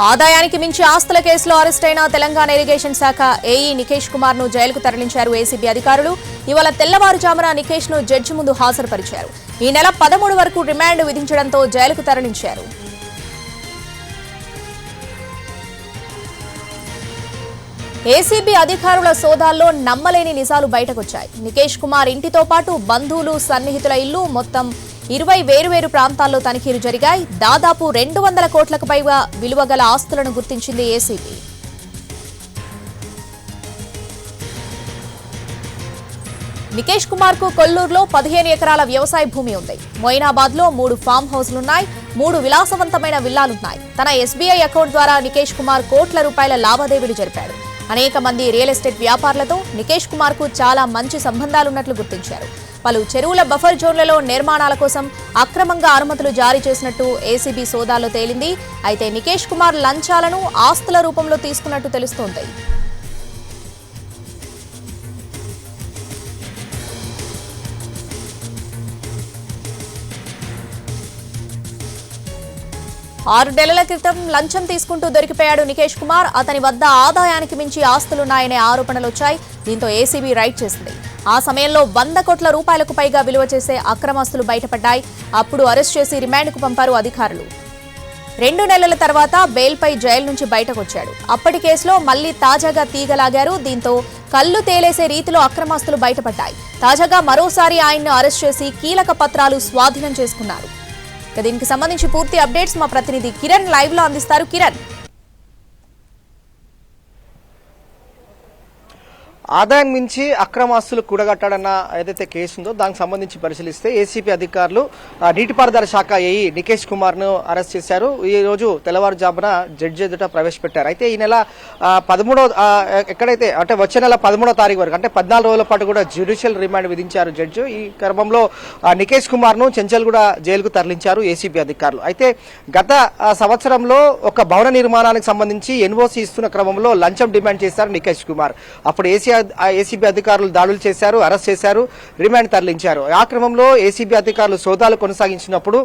ఆదాయానికి మించి ఆస్తుల కేసులో అరెస్ట్ అయిన తెలంగాణ ఇరిగేషన్ శాఖ ఏఈ నికేష్ కుమార్ ను జైలుకు తరలించారు ఏసీబీ అధికారులు. ఇవాళ తెల్లవారుజామున నికేష్ ను జడ్జి ముందు హాజరుపరిచారు. ఈ నెల 13 వరకు రిమాండ్ విధించడంతో జైలుకు తరలించారు. ఏసీబీ అధికారుల సోదాల్లో నమ్మలేని నిజాలు బయటకొచ్చాయి. నికేష్ కుమార్ ఇంటితో పాటు బంధువులు, సన్నిహితుల ఇల్లు మొత్తం 20 వేరువేరు ప్రాంతాల్లో తనిఖీలు జరిగాయి. దాదాపు 200 కోట్లకు పైగా విలువ గల ఆస్తులను గుర్తించింది ఏసీబీ. నికేష్ కుమార్ కు కొల్లూరులో 15 ఎకరాల వ్యవసాయ భూమి ఉంది. మొయినాబాద్ లో 3 ఫామ్ హౌస్లున్నాయి. 3 విలాసవంతమైన విల్లాలున్నాయి. తన ఎస్బీఐ అకౌంట్ ద్వారా నికేష్ కుమార్ కోట్ల రూపాయల లావాదేవీలు జరిపాడు. అనేక మంది రియల్ ఎస్టేట్ వ్యాపారులతో నికేష్ కుమార్ కు చాలా మంచి సంబంధాలున్నట్లు గుర్తించారు. పలు చెరువుల బఫర్ జోన్లలో నిర్మాణాల కోసం అక్రమంగా అనుమతులు జారీ చేసినట్టు ఏసీబీ సోదాల్లో తేలింది. అయితే నికేష్ కుమార్ లంచాలను ఆస్తుల రూపంలో తీసుకున్నట్టు తెలుస్తోంది. ఆరు నెలల క్రితం లంచం తీసుకుంటూ దొరికిపోయాడు నికేష్ కుమార్. అతని వద్ద ఆదాయానికి మించి ఆస్తులున్నాయనే ఆరోపణలు వచ్చాయి. దీంతో ఏసీబీ రైడ్ చేసింది. ఆ సమయంలో 100 కోట్ల రూపాయలకు పైగా విలువ చేసే అక్రమాస్తులు బయటపడ్డాయి. అప్పుడు అరెస్ట్ చేసి రిమాండ్కు పంపారు అధికారులు. 2 నెలల తర్వాత బెయిల్పై జైలు నుంచి బయటకొచ్చాడు. అప్పటి కేసులో మళ్లీ తాజాగా తీగలాగారు. దీంతో కళ్లు తేలేసే రీతిలో అక్రమాస్తులు బయటపడ్డాయి. తాజాగా మరోసారి ఆయన్ను అరెస్ట్ చేసి కీలక పత్రాలు స్వాధీనం చేసుకున్నారు. దీనికి సంబంధించి పూర్తి అప్డేట్స్ మా ప్రతినిధి కిరణ్ లైవ్ లో అందిస్తారు. కిరణ్, ఆదాయం మించి అక్రమాస్తులు కూడగట్టాడన్న ఏదైతే కేసు ఉందో దానికి సంబంధించి పరిశీలిస్తే ఏసీబీ అధికారులు నీటిపారుదల శాఖ ఏఈ నికేష్ కుమార్ ను అరెస్ట్ చేశారు. ఈ రోజు తెల్లవారుజామున జడ్జి ఎదుట ప్రవేశపెట్టారు. అయితే ఈ నెల 13 ఎక్కడైతే అంటే వచ్చే నెల 13వ తారీఖు వరకు అంటే 14 రోజుల పాటు కూడా జ్యుడిషియల్ రిమాండ్ విధించారు జడ్జి. ఈ క్రమంలో నికేష్ కుమార్ ను చెంచల్గూడ జైలుకు తరలించారు ఏసీబీ అధికారులు. అయితే గత సంవత్సరంలో ఒక భవన నిర్మాణానికి సంబంధించి ఎన్ఓసీ ఇస్తున్న క్రమంలో లంచం డిమాండ్ చేశారు నికేష్ కుమార్. అప్పుడు ఏసీబీ అధికారులు దాడులు చేశారు, అరెస్ట్ చేశారు, రిమాండ్ తరలించారు. ఆ క్రమంలో ఏసీబీ అధికారులు సోదాలు కొనసాగించినప్పుడు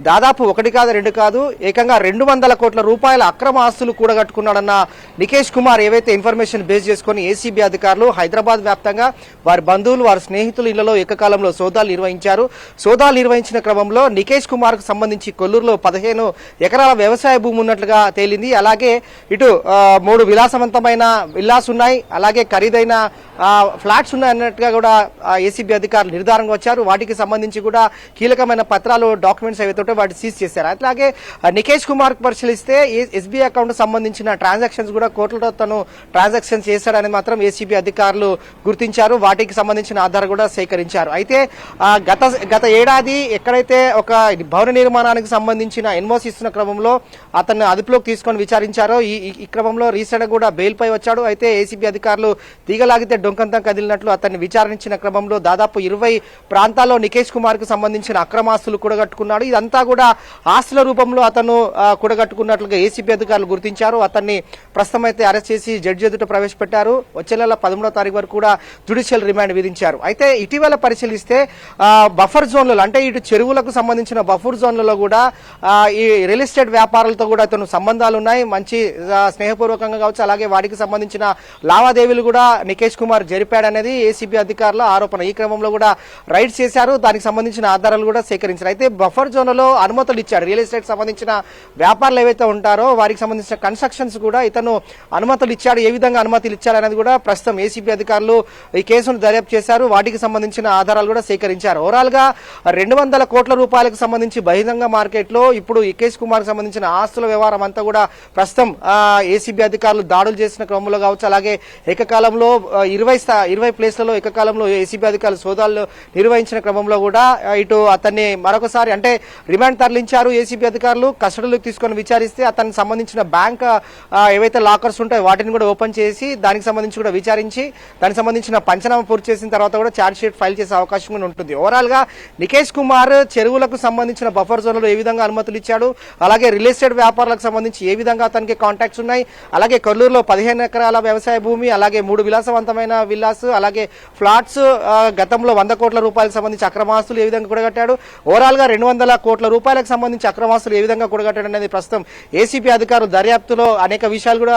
దాదాపు 1 కాదు 2 కాదు ఏకంగా 200 కోట్ల రూపాయల అక్రమ ఆస్తులు కూడగట్టుకున్నాడన్న నికేష్ కుమార్ ఏవైతే ఇన్ఫర్మేషన్ బేస్ చేసుకుని ఏసీబీ అధికారులు హైదరాబాద్ వ్యాప్తంగా వారి బంధువులు, వారి స్నేహితుల ఇళ్లలో ఏకకాలంలో సోదాలు నిర్వహించారు. సోదాలు నిర్వహించిన క్రమంలో నికేష్ కుమార్ కు సంబంధించి కొల్లూరులో 15 ఎకరాల వ్యవసాయ భూమి ఉన్నట్లుగా తేలింది. అలాగే ఇటు 3 విలాసవంతమైన విల్లాస్ ఉన్నాయి, అలాగే ఖరీదైన ఫ్లాట్స్ ఉన్నాయన్నట్టుగా కూడా ఏసీబీ అధికారులు నిర్ధారణకు వచ్చారు. వాటికి సంబంధించి కూడా కీలకమైన పత్రాలు, డాక్యుమెంట్స్ ఏవైతే వాటిని సీజ్ చేశారు. అట్లాగే నికేష్ కుమార్ కు పరిశీలిస్తే ఎస్బీఐ అకౌంట్ సంబంధించిన ట్రాన్సాక్షన్స్ కూడా కోట్లతో తను ట్రాన్సాక్షన్స్ చేశాడని మాత్రం ఏసీబీ అధికారులు గుర్తించారు. వాటికి సంబంధించిన ఆధారాలు కూడా సేకరించారు. అయితే గత ఏడాది ఎక్కడైతే ఒక భవన నిర్మాణానికి సంబంధించిన ఎన్ఓసీ ఇస్తున్న క్రమంలో అతన్ని అదుపులోకి తీసుకొని విచారించారో ఈ క్రమంలో రీసెంట్ కూడా బెయిల్ పై వచ్చాడు. అయితే ఏసీబీ అధికారులు తీగలాగితే డొంకంతం కదిలినట్లు అతన్ని విచారించిన క్రమంలో దాదాపు 20 ప్రాంతాల్లో నికేష్ కుమార్ కు సంబంధించిన అక్రమాస్తులు కూడగట్టుకున్నాడు. ఇదంతా కూడా ఆస్తుల రూపంలో అతను కూడగట్టుకున్నట్లుగా ఏసీబీ అధికారులు గుర్తించారు. అతన్ని ప్రస్తుతం అయితే అరెస్ట్ చేసి జడ్జి ఎదుట ప్రవేశపెట్టారు. వచ్చే నెల 13వ తారీఖు వరకు కూడా జ్యుడిషియల్ రిమాండ్ విధించారు. అయితే ఇటీవల పరిశీలిస్తే బఫర్ జోన్లలో అంటే ఇటు చెరువులకు సంబంధించిన బఫర్ జోన్లలో కూడా ఈ రియల్ ఎస్టేట్ వ్యాపారులతో కూడా అతను సంబంధాలు ఉన్నాయి. మంచి స్నేహపూర్వకంగా కావచ్చు, అలాగే వాటికి సంబంధించిన లావాదేవీలు కూడా నికేష్ కుమార్ జరిపాడనేది ఏసీబీ అధికారుల ఆరోపణ. ఈ క్రమంలో కూడా రైడ్స్ చేశారు. దానికి సంబంధించిన ఆధారాలు కూడా సేకరించారు. అయితే బఫర్ జోన్లలో అనుమతులు ఇచ్చాడు. రియల్ ఎస్టేట్ సంబంధించిన వ్యాపారులు ఏవైతే ఉంటారో వారికి సంబంధించిన కన్స్ట్రక్షన్స్ కూడా ఇతను అనుమతులు ఇచ్చాడు. ఏ విధంగా అనుమతులు ఇచ్చారనేది కూడా ప్రస్తుతం ఏసీబీ అధికారులు ఈ కేసును దర్యాప్తు చేశారు. వాటికి సంబంధించిన ఆధారాలు కూడా సేకరించారు. ఓవరాల్ గా 200 కోట్ల రూపాయలకు సంబంధించి బహిరంగ మార్కెట్ లో ఇప్పుడు నికేష్ కుమార్ కు సంబంధించిన ఆస్తుల వ్యవహారం అంతా కూడా ప్రస్తుతం ఏసీబీ అధికారులు దాడులు చేసిన క్రమంలో కావచ్చు, అలాగే ఏకకాలంలో 20 ప్లేస్లలో ఏకకాలంలో ఏసీబీ అధికారులు సోదాలు నిర్వహించిన క్రమంలో కూడా ఇటు అతన్ని మరొకసారి అంటే రిమాండ్ తరలించారు. ఏసీబీ అధికారులు కస్టడీలోకి తీసుకొని విచారిస్తే అతనికి సంబంధించిన బ్యాంక్ ఏవైతే లాకర్స్ ఉంటాయో వాటిని కూడా ఓపెన్ చేసి దానికి సంబంధించి కూడా విచారించి దానికి సంబంధించిన పంచనామా పూర్తి చేసిన తర్వాత కూడా ఛార్జ్ షీట్ ఫైల్ చేసే అవకాశం కూడా ఉంటుంది. ఓవరాల్ గా నికేష్ కుమార్ చెరువులకు సంబంధించిన బఫర్ జోన్లలో ఏ విధంగా అనుమతులు ఇచ్చాడు, అలాగే రియల్ ఎస్టేట్ వ్యాపారులకు సంబంధించి ఏ విధంగా అతనికి కాంటాక్ట్స్ ఉన్నాయి, అలాగే కొల్లూరులో 15 ఎకరాల వ్యవసాయ భూమి, అలాగే 3 విలాస సౌకర్యవంతమైన విల్లాస్ అలాగే ఫ్లాట్స్ గతంలో 100 కోట్ల రూపాయలకు సంబంధించి అక్రమాస్తులు ఏ విధంగా కూడగట్టాడు, ఓవరాల్ గా 200 కోట్ల రూపాయలకు సంబంధించి అక్రమాస్తులు ఏ విధంగా కూడగట్టాడు అనేది ప్రస్తుతం ఏసీబీ అధికారులు దర్యాప్తులో అనేక విషయాలు కూడా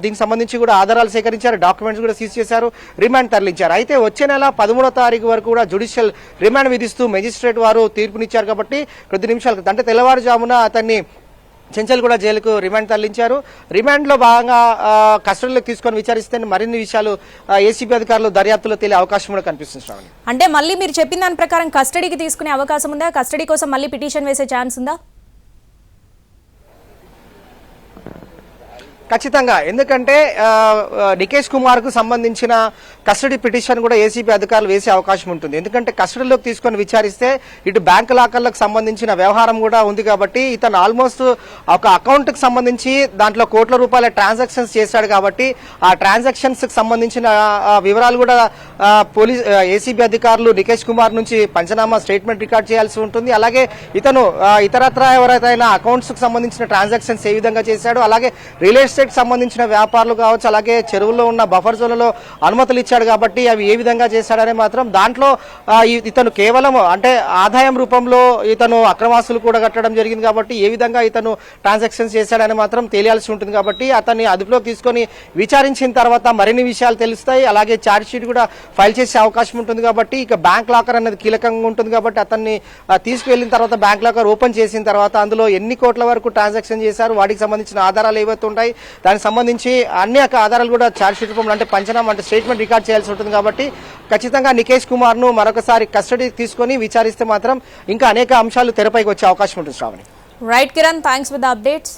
దీనికి సంబంధించి కూడా ఆధారాలు సేకరించారు, డాక్యుమెంట్స్ కూడా సీజ్ చేశారు, రిమాండ్ తరలించారు. అయితే వచ్చే నెల 13వ తారీఖు వరకు కూడా జ్యుడిషియల్ రిమాండ్ విధిస్తూ మెజిస్ట్రేట్ వారు తీర్పునిచ్చారు. కాబట్టి కొద్ది నిమిషాల క్రితం అంటే తెల్లవారుజామున అతన్ని చెంచల్గూడ జైలుకు రిమాండ్ తరలించారు. రిమాండ్ లో భాగంగా కస్టడీలోకి తీసుకొని విచారిస్తే మరిన్ని విషయాలు ఏసీబీ అధికారులు దర్యాప్తులో తేలే అవకాశం కూడా కనిపిస్తుంది. అంటే మళ్ళీ మీరు చెప్పిన దాని ప్రకారం కస్టడీకి తీసుకునే అవకాశం ఉందా? కస్టడీ కోసం మళ్ళీ పిటిషన్ వేసే ఛాన్స్ ఉందా? ఖచ్చితంగా, ఎందుకంటే నికేష్ కుమార్ కు సంబంధించిన కస్టడీ పిటిషన్ కూడా ఏసీబీ అధికారులు వేసే అవకాశం ఉంటుంది. ఎందుకంటే కస్టడీలోకి తీసుకొని విచారిస్తే ఇటు బ్యాంకు లాకర్లకు సంబంధించిన వ్యవహారం కూడా ఉంది. కాబట్టి ఇతను ఆల్మోస్ట్ ఒక అకౌంట్ కు సంబంధించి దాంట్లో కోట్ల రూపాయల ట్రాన్సాక్షన్స్ చేశాడు. కాబట్టి ఆ ట్రాన్సాక్షన్స్ కి సంబంధించిన వివరాలు కూడా పోలీస్ ఏసీబీ అధికారులు నికేష్ కుమార్ నుంచి పంచనామా స్టేట్మెంట్ రికార్డ్ చేయాల్సి ఉంటుంది. అలాగే ఇతను ఇతరత్ర ఎవరైతే అకౌంట్స్ కు సంబంధించిన ట్రాన్సాక్షన్స్ ఏ విధంగా చేశాడు, అలాగే రియల్ ఎస్టేట్ సంబంధించిన వ్యాపారులు కావచ్చు, అలాగే చెరువుల్లో ఉన్న బఫర్ జోన్లలో అనుమతులు ఇచ్చాడు కాబట్టి అవి ఏ విధంగా చేశాడనే మాత్రం దాంట్లో ఇతను కేవలం అంటే ఆదాయం రూపంలో ఇతను అక్రమాస్తులు కూడా కట్టడం జరిగింది. కాబట్టి ఏ విధంగా ఇతను ట్రాన్సాక్షన్స్ చేశాడని మాత్రం తెలియాల్సి ఉంటుంది. కాబట్టి అతన్ని అదుపులోకి తీసుకొని విచారించిన తర్వాత మరిన్ని విషయాలు తెలుస్తాయి. అలాగే ఛార్జ్ షీట్ కూడా ఫైల్ చేసే అవకాశం ఉంటుంది. కాబట్టి ఇక బ్యాంక్ లాకర్ అనేది కీలకంగా ఉంటుంది. కాబట్టి అతన్ని తీసుకువెళ్ళిన తర్వాత బ్యాంక్ లాకర్ ఓపెన్ చేసిన తర్వాత అందులో ఎన్ని కోట్ల వరకు ట్రాన్సాక్షన్ చేశారు, వాటికి సంబంధించిన ఆధారాలు ఏవైతే ఉంటాయి, దానికి సంబంధించి అన్ని ఆధారాలు కూడా ఛార్జ్ షీట్ రూపంలో అంటే పంచనామా అంటే స్టేట్మెంట్ రికార్డ్ చేయాల్సి ఉంటుంది. కాబట్టి ఖచ్చితంగా నికేష్ కుమార్ ను మరొకసారి కస్టడీ తీసుకొని విచారిస్తే మాత్రం ఇంకా అనేక అంశాలు తెరపైకి వచ్చే అవకాశం ఉంటుంది. Shravani. Right Kiran, thanks for the updates.